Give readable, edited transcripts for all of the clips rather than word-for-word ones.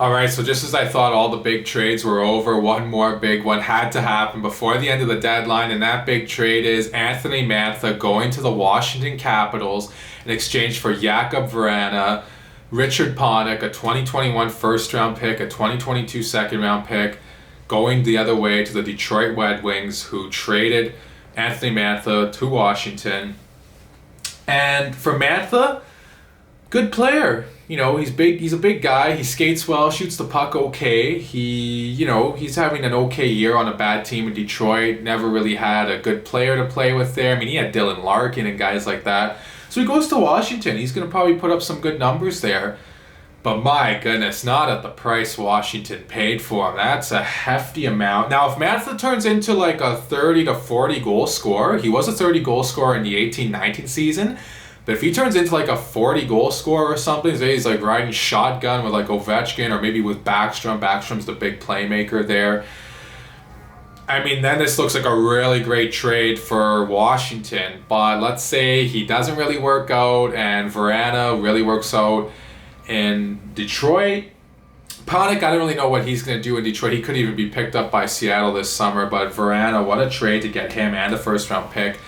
All right, so just as I thought all the big trades were over, one more big one had to happen before the end of the deadline, and that big trade is Anthony Mantha going to the Washington Capitals in exchange for Jakub Vrana, Richard Panik, a 2021 first round pick, a 2022 second round pick, going the other way to the Detroit Red Wings, who traded Anthony Mantha to Washington. And for Mantha, good player. He's big. He's a big guy. He skates well, shoots the puck okay. He's having an okay year on a bad team in Detroit. Never really had a good player to play with there. I mean, he had Dylan Larkin and guys like that. So he goes to Washington. He's going to probably put up some good numbers there. But my goodness, not at the price Washington paid for him. That's a hefty amount. Now, if Mantha turns into like a 30 to 40 goal scorer, he was a 30 goal scorer in the 18-19 season. But if he turns into like a 40 goal scorer or something, say he's like riding shotgun with like Ovechkin or maybe with Backstrom. Backstrom's the big playmaker there. I mean, then this looks like a really great trade for Washington. But let's say he doesn't really work out and Vrana really works out in Detroit. Panik, I don't really know what he's going to do in Detroit. He could even be picked up by Seattle this summer. But Vrana, what a trade to get him and a first round pick.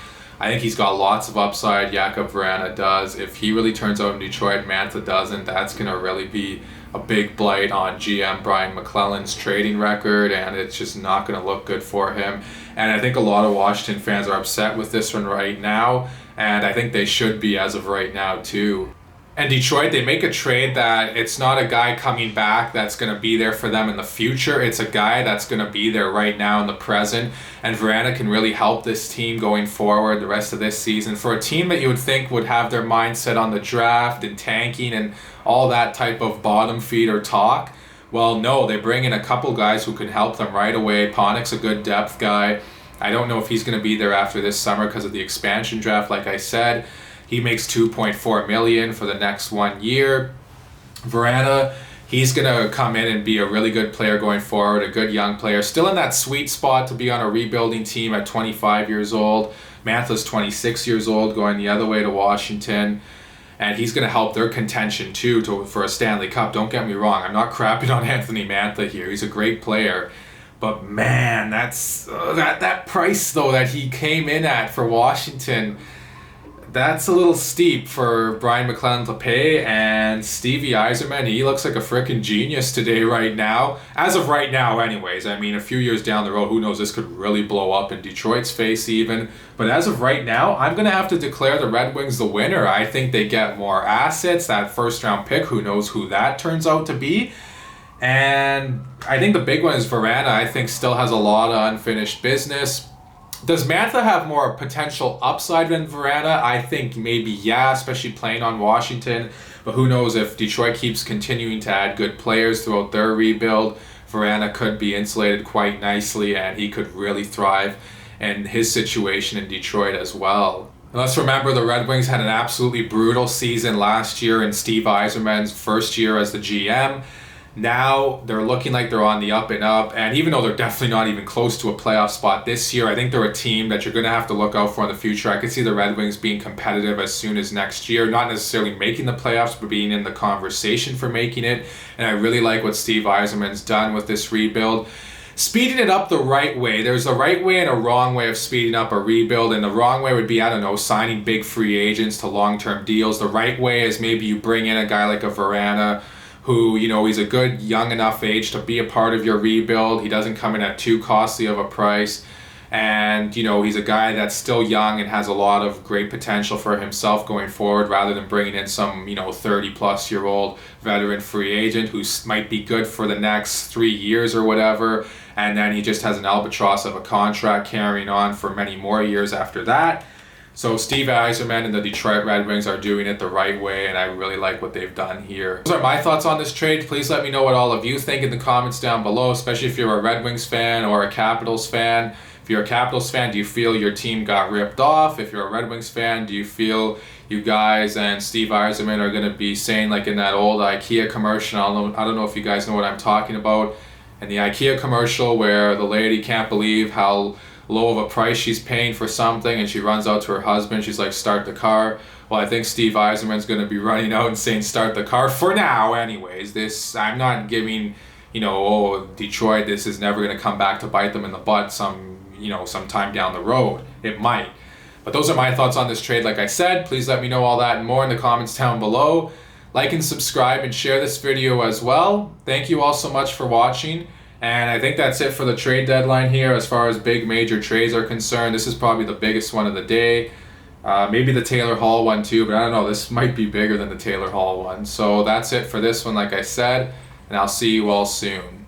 I think he's got lots of upside. Jakub Vrana does. If he really turns out in Detroit, Mantha doesn't, that's going to really be a big blight on GM Brian McClellan's trading record, and it's just not going to look good for him. And I think a lot of Washington fans are upset with this one right now, and I think they should be as of right now too. And Detroit, they make a trade that it's not a guy coming back that's going to be there for them in the future. It's a guy that's going to be there right now in the present. And Vrana can really help this team going forward the rest of this season. For a team that you would think would have their mindset on the draft and tanking and all that type of bottom feeder talk, well, no, they bring in a couple guys who can help them right away. Panik's a good depth guy. I don't know if he's going to be there after this summer because of the expansion draft, like I said. He makes $2.4 million for the next 1 year. Vrana, he's going to come in and be a really good player going forward, a good young player. Still in that sweet spot to be on a rebuilding team at 25 years old. Mantha's 26 years old, going the other way to Washington. And he's going to help their contention too for a Stanley Cup. Don't get me wrong. I'm not crapping on Anthony Mantha here. He's a great player. But man, that's that price though that he came in at for Washington, that's a little steep for Brian McClellan to pay. And Stevie Yzerman, he looks like a freaking genius today right now. As of right now anyways. I mean, a few years down the road, who knows, this could really blow up in Detroit's face even. But as of right now, I'm going to have to declare the Red Wings the winner. I think they get more assets. That first round pick, who knows who that turns out to be. And I think the big one is Vrana. I think still has a lot of unfinished business. Does Mantha have more potential upside than Vrana? I think maybe yeah, especially playing on Washington. But who knows, if Detroit keeps continuing to add good players throughout their rebuild, Vrana could be insulated quite nicely and he could really thrive in his situation in Detroit as well. And let's remember the Red Wings had an absolutely brutal season last year in Steve Yzerman's first year as the GM. Now they're looking like they're on the up and up, and even though they're definitely not even close to a playoff spot this year, I think they're a team that you're going to have to look out for in the future. I could see the Red Wings being competitive as soon as next year, not necessarily making the playoffs, but being in the conversation for making it. And I really like what Steve Yzerman's done with this rebuild. Speeding it up the right way. There's a right way and a wrong way of speeding up a rebuild, and the wrong way would be, signing big free agents to long-term deals. The right way is maybe you bring in a guy like a Vrana, who, he's a good young enough age to be a part of your rebuild. He doesn't come in at too costly of a price. And, he's a guy that's still young and has a lot of great potential for himself going forward, rather than bringing in some, 30-plus-year-old veteran free agent who might be good for the next 3 years or whatever. And then he just has an albatross of a contract carrying on for many more years after that. So Steve Yzerman and the Detroit Red Wings are doing it the right way, and I really like what they've done here. Those are my thoughts on this trade. Please let me know what all of you think in the comments down below, especially if you're a Red Wings fan or a Capitals fan. If you're a Capitals fan, do you feel your team got ripped off? If you're a Red Wings fan, do you feel you guys and Steve Yzerman are going to be saying, like in that old IKEA commercial, I don't know if you guys know what I'm talking about, in the IKEA commercial where the lady can't believe how low of a price she's paying for something, and she runs out to her husband. She's like, start the car. Well, I think Steve Eiserman's going to be running out and saying, start the car for now anyways. This, I'm not giving, oh, Detroit, this is never going to come back to bite them in the butt sometime down the road. It might. But those are my thoughts on this trade. Like I said, please let me know all that and more in the comments down below. Like and subscribe and share this video as well. Thank you all so much for watching. And I think that's it for the trade deadline here as far as big major trades are concerned. This is probably the biggest one of the day. Maybe the Taylor Hall one too, but I don't know. This might be bigger than the Taylor Hall one. So that's it for this one, like I said. And I'll see you all soon.